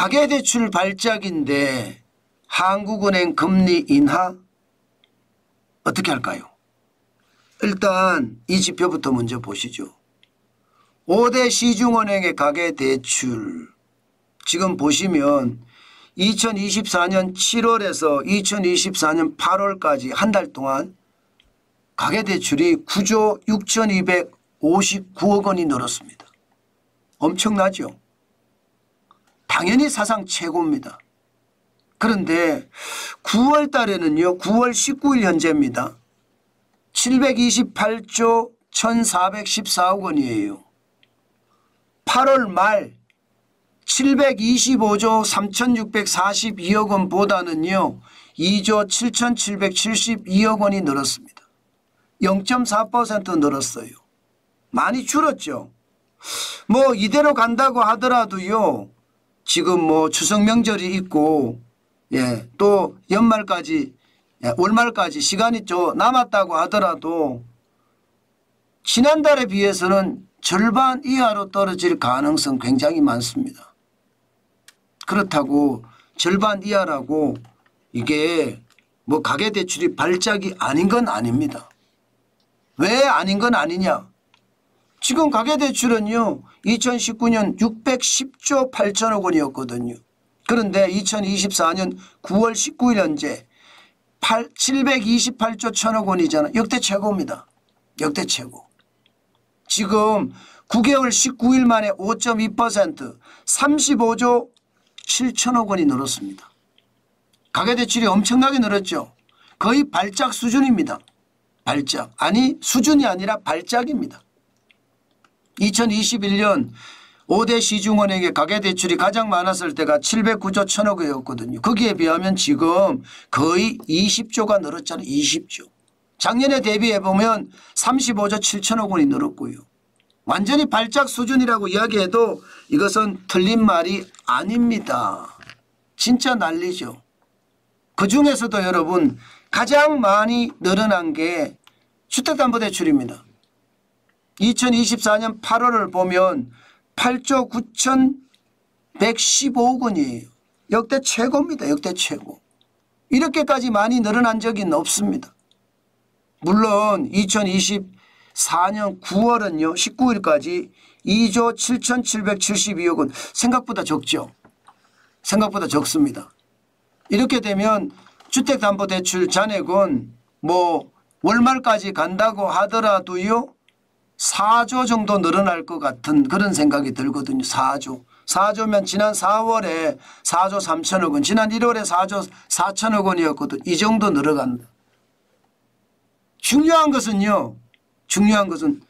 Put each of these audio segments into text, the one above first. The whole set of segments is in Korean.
가계대출 발작인데 한국은행 금리 인하 어떻게 할까요? 일단 이 지표부터 먼저 보시죠. 5대 시중은행의 가계대출 지금 보시면 2024년 7월에서 2024년 8월까지 한 달 동안 가계대출이 9조 6,259억 원이 늘었습니다. 엄청나죠? 당연히 사상 최고입니다. 그런데 9월 달에는요. 9월 19일 현재입니다. 728조 1,414억 원이에요. 8월 말 725조 3,642억 원보다는요. 2조 7,772억 원이 늘었습니다. 0.4% 늘었어요. 많이 줄었죠. 뭐 이대로 간다고 하더라도요. 지금 뭐 추석 명절이 있고 또 연말까지 월말까지 시간이 좀 남았다고 하더라도 지난달에 비해서는 절반 이하로 떨어질 가능성 굉장히 많습니다. 그렇다고 절반 이하라고 이게 뭐 가계대출이 발작이 아닌 건 아닙니다. 왜 아닌 건 아니냐? 지금 가계대출은요 2019년 610조 8천억 원이었거든요. 그런데 2024년 9월 19일 현재 728조 1천억 원이잖아. 역대 최고입니다. 역대 최고. 지금 9개월 19일 만에 5.2% 35조 7천억 원이 늘었습니다. 가계대출이 엄청나게 늘었죠. 거의 발작 수준입니다. 발작. 아니 수준이 아니라 발작입니다. 2021년 5대 시중은행의 가계대출이 가장 많았을 때가 709조 1천억 원이었거든요. 거기에 비하면 지금 거의 20조가 늘었잖아요. 20조. 작년에 대비해 보면 35조 7천억 원이 늘었고요. 완전히 발작 수준이라고 이야기해도 이것은 틀린 말이 아닙니다. 진짜 난리죠. 그중에서도 여러분 가장 많이 늘어난 게 주택담보대출입니다. 2024년 8월을 보면 8조 9,115억 원이에요. 역대 최고입니다. 역대 최고. 이렇게까지 많이 늘어난 적은 없습니다. 물론 2024년 9월은요. 19일까지 2조 7,772억 원 생각보다 적죠. 생각보다 적습니다. 이렇게 되면 주택담보대출 잔액은 뭐 월말까지 간다고 하더라도요. 4조 정도 늘어날 것 같은 그런 생각이 들거든요. 4조. 4조면 지난 4월에 4조 3천억 원, 지난 1월에 4조 4천억 원이었거든요. 이 정도 늘어간다. 중요한 것은요. 중요한 것은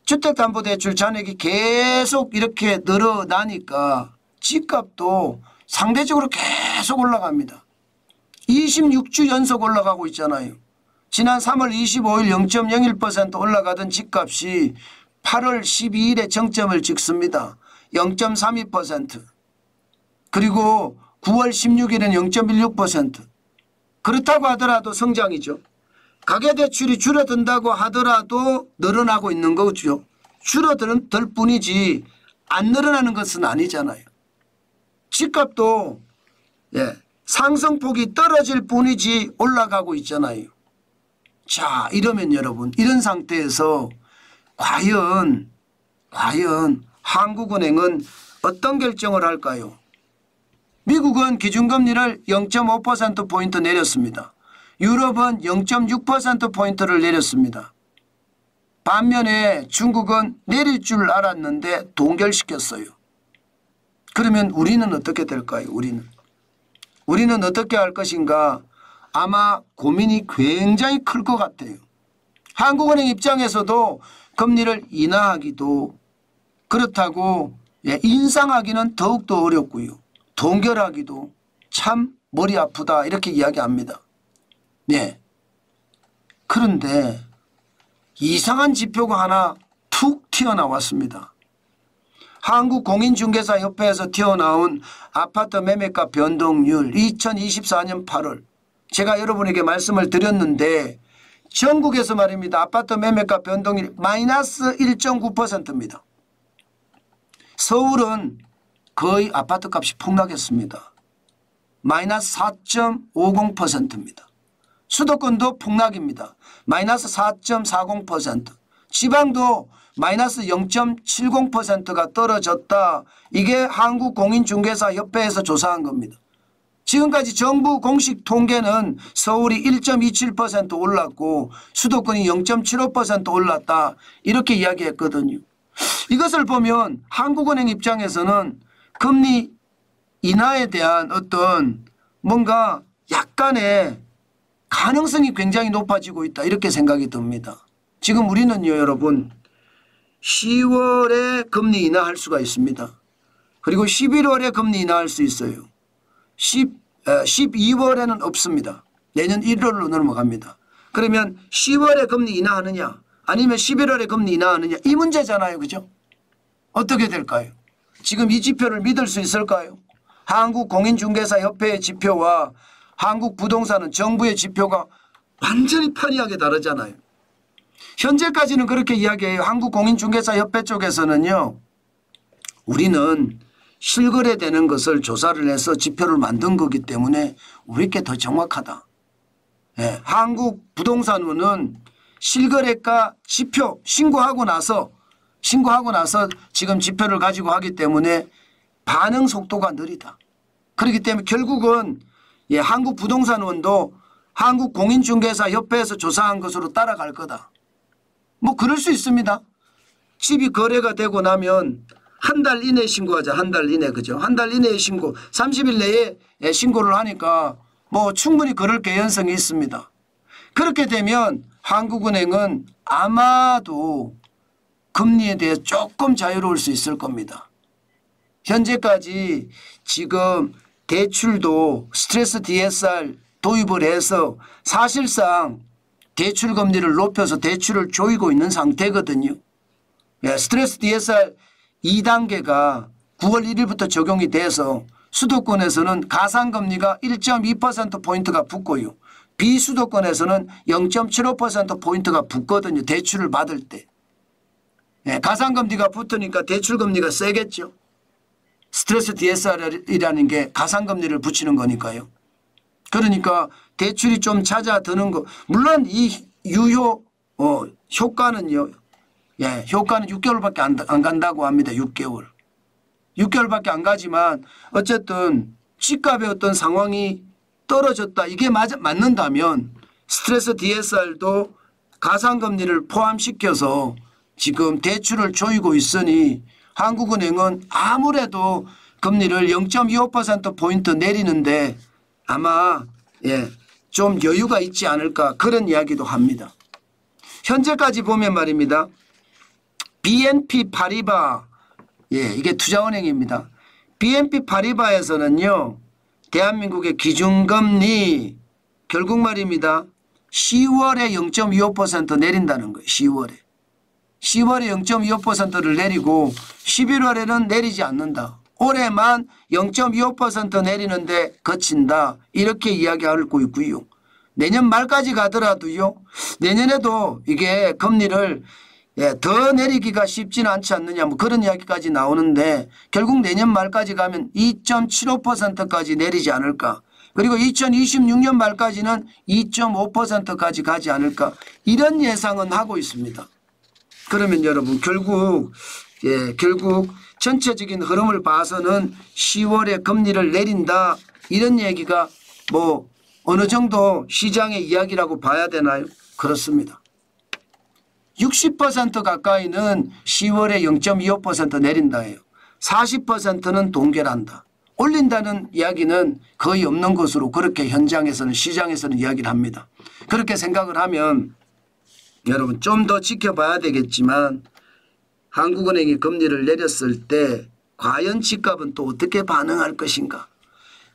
주택담보대출 잔액이 계속 이렇게 늘어나니까 집값도 상대적으로 계속 올라갑니다. 26주 연속 올라가고 있잖아요. 지난 3월 25일 0.01% 올라가던 집값이 8월 12일에 정점을 찍습니다. 0.32%. 그리고 9월 16일은 0.16%. 그렇다고 하더라도 성장이죠. 가계대출이 줄어든다고 하더라도 늘어나고 있는 거죠. 줄어들 뿐이지 안 늘어나는 것은 아니잖아요. 집값도 상승폭이 떨어질 뿐이지 올라가고 있잖아요. 자, 이러면 여러분 이런 상태에서 과연 한국은행은 어떤 결정을 할까요? 미국은 기준금리를 0.5%포인트 내렸습니다. 유럽은 0.6%포인트를 내렸습니다. 반면에 중국은 내릴 줄 알았는데 동결시켰어요. 그러면 우리는 어떻게 될까요? 우리는 어떻게 할 것인가? 아마 고민이 굉장히 클 것 같아요. 한국은행 입장에서도 금리를 인하하기도 그렇다고 인상하기는 더욱더 어렵고요. 동결하기도 참 머리 아프다 이렇게 이야기합니다. 네. 그런데 이상한 지표가 하나 툭 튀어나왔습니다. 한국공인중개사협회에서 튀어나온 아파트 매매가 변동률 2024년 8월 제가 여러분에게 말씀을 드렸는데 전국에서 말입니다. 아파트 매매가 변동률 마이너스 1.9%입니다. 서울은 거의 아파트 값이 폭락했습니다. 마이너스 4.50%입니다. 수도권도 폭락입니다. 마이너스 4.40%. 지방도 마이너스 0.70%가 떨어졌다. 이게 한국공인중개사협회에서 조사한 겁니다. 지금까지 정부 공식 통계는 서울이 1.27% 올랐고 수도권이 0.75% 올랐다. 이렇게 이야기했거든요. 이것을 보면 한국은행 입장에서는 금리 인하에 대한 어떤 뭔가 약간의 가능성이 굉장히 높아지고 있다. 이렇게 생각이 듭니다. 지금 우리는요 여러분 10월에 금리 인하할 수가 있습니다. 그리고 11월에 금리 인하할 수 있어요. 12월에는 없습니다. 내년 1월로 넘어갑니다. 그러면 10월에 금리 인하하느냐 아니면 11월에 금리 인하하느냐 이 문제잖아요. 그죠? 어떻게 될까요? 지금 이 지표를 믿을 수 있을까요? 한국공인중개사협회의 지표와 한국부동산은 정부의 지표가 완전히 판이하게 다르잖아요. 현재까지는 그렇게 이야기해요. 한국공인중개사협회 쪽에서는요. 우리는 실거래되는 것을 조사를 해서 지표를 만든 거기 때문에 우리께 더 정확하다. 네. 한국부동산원은 실거래가 지표 신고하고 나서 지금 지표를 가지고 하기 때문에 반응 속도가 느리다. 그렇기 때문에 결국은 한국부동산원도 한국공인중개사협회에서 조사한 것으로 따라갈 거다. 뭐 그럴 수 있습니다. 집이 거래가 되고 나면 한 달 이내에 신고하자. 한 달 이내 그죠? 한 달 이내에 신고 30일 내에 신고를 하니까 뭐 충분히 그럴 개연성이 있습니다. 그렇게 되면 한국은행은 아마도 금리에 대해 조금 자유로울 수 있을 겁니다. 현재까지 지금 대출도 스트레스 DSR 도입을 해서 사실상 대출 금리를 높여서 대출을 조이고 있는 상태거든요. 스트레스 DSR 2단계가 9월 1일부터 적용이 돼서 수도권에서는 가상금리가 1.2%포인트가 붙고요. 비수도권에서는 0.75%포인트가 붙거든요. 대출을 받을 때. 가상금리가 붙으니까 대출금리가 세겠죠. 스트레스 DSR이라는 게 가상금리를 붙이는 거니까요. 그러니까 대출이 좀 잦아드는 거. 물론 이 유효 효과는요. 효과는 6개월밖에 안 간다고 합니다. 6개월. 6개월밖에 안 가지만 어쨌든 집값의 어떤 상황이 떨어졌다. 이게 맞는다면 스트레스 DSR도 가상금리를 포함시켜서 지금 대출을 조이고 있으니 한국은행은 아무래도 금리를 0.25%포인트 내리는데 아마 좀 여유가 있지 않을까 그런 이야기도 합니다. 현재까지 보면 말입니다. BNP 파리바 이게 투자은행입니다. BNP 파리바에서는요. 대한민국의 기준금리 결국 말입니다. 10월에 0.25% 내린다는 거예요. 10월에 0.25%를 내리고 11월에는 내리지 않는다. 올해만 0.25% 내리는데 그친다. 이렇게 이야기하고 있고요. 내년 말까지 가더라도요. 내년에도 이게 금리를 더 내리기가 쉽지는 않지 않느냐 뭐 그런 이야기까지 나오는데 결국 내년 말까지 가면 2.75%까지 내리지 않을까. 그리고 2026년 말까지는 2.5%까지 가지 않을까. 이런 예상은 하고 있습니다. 그러면 여러분 결국 전체적인 흐름을 봐서는 10월에 금리를 내린다 이런 얘기가 뭐 어느 정도 시장의 이야기라고 봐야 되나요? 그렇습니다. 60% 가까이는 10월에 0.25% 내린다예요. 40%는 동결한다. 올린다는 이야기는 거의 없는 것으로 그렇게 현장에서는 시장에서는 이야기를 합니다. 그렇게 생각을 하면 여러분 좀 더 지켜봐야 되겠지만 한국은행이 금리를 내렸을 때 과연 집값은 또 어떻게 반응할 것인가.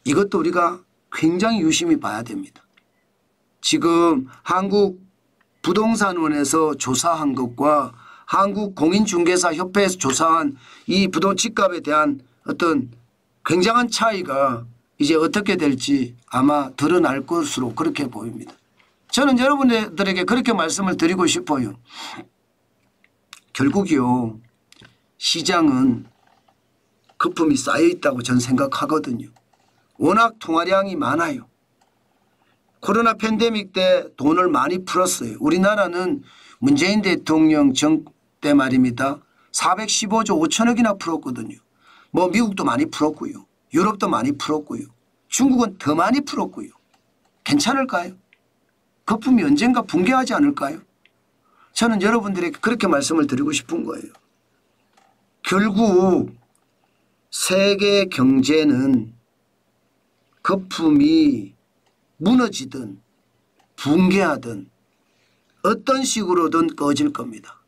이것도 우리가 굉장히 유심히 봐야 됩니다. 지금 한국부동산원에서 조사한 것과 한국공인중개사협회에서 조사한 이 집값에 대한 어떤 굉장한 차이가 이제 어떻게 될지 아마 드러날 것으로 그렇게 보입니다. 저는 여러분들에게 그렇게 말씀을 드리고 싶어요. 결국이요. 시장은 거품이 쌓여 있다고 저는 생각하거든요. 워낙 통화량이 많아요. 코로나 팬데믹 때 돈을 많이 풀었어요. 우리나라는 문재인 대통령 정 때 말입니다. 415조 5천억이나 풀었거든요. 뭐 미국도 많이 풀었고요. 유럽도 많이 풀었고요. 중국은 더 많이 풀었고요. 괜찮을까요? 거품이 언젠가 붕괴하지 않을까요? 저는 여러분들에게 그렇게 말씀을 드리고 싶은 거예요. 결국 세계 경제는 거품이 무너지든 붕괴하든 어떤 식으로든 꺼질 겁니다.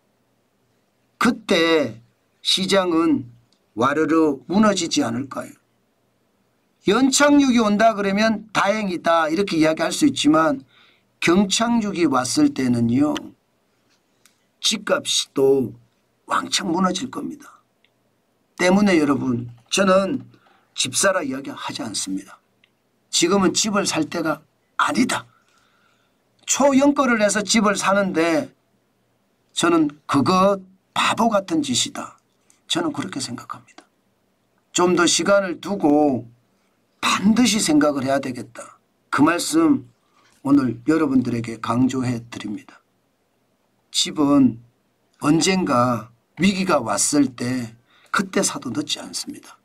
그때 시장은 와르르 무너지지 않을까요? 연착륙이 온다 그러면 다행이다 이렇게 이야기할 수 있지만 경착륙이 왔을 때는요. 집값이 또 왕창 무너질 겁니다. 때문에 여러분 저는 집사라 이야기하지 않습니다. 지금은 집을 살 때가 아니다. 초연거를 해서 집을 사는데 저는 그거 바보 같은 짓이다. 저는 그렇게 생각합니다. 좀 더 시간을 두고 반드시 생각을 해야 되겠다. 그 말씀 오늘 여러분들에게 강조해 드립니다. 집은 언젠가 위기가 왔을 때 그때 사도 늦지 않습니다.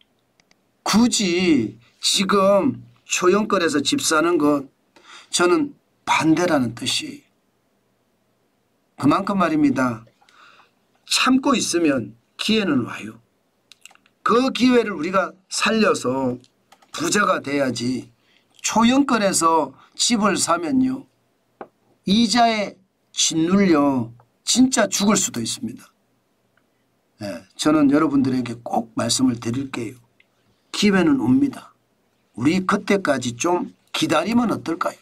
굳이 지금 초연거래에서 집 사는 것 저는 반대라는 뜻이에요. 그만큼 말입니다. 참고 있으면 기회는 와요. 그 기회를 우리가 살려서 부자가 돼야지 초연거래에서 집을 사면요. 이자에 짓눌려 진짜 죽을 수도 있습니다. 네, 저는 여러분들에게 꼭 말씀을 드릴게요. 기회는 옵니다. 우리 그때까지 좀 기다리면 어떨까요?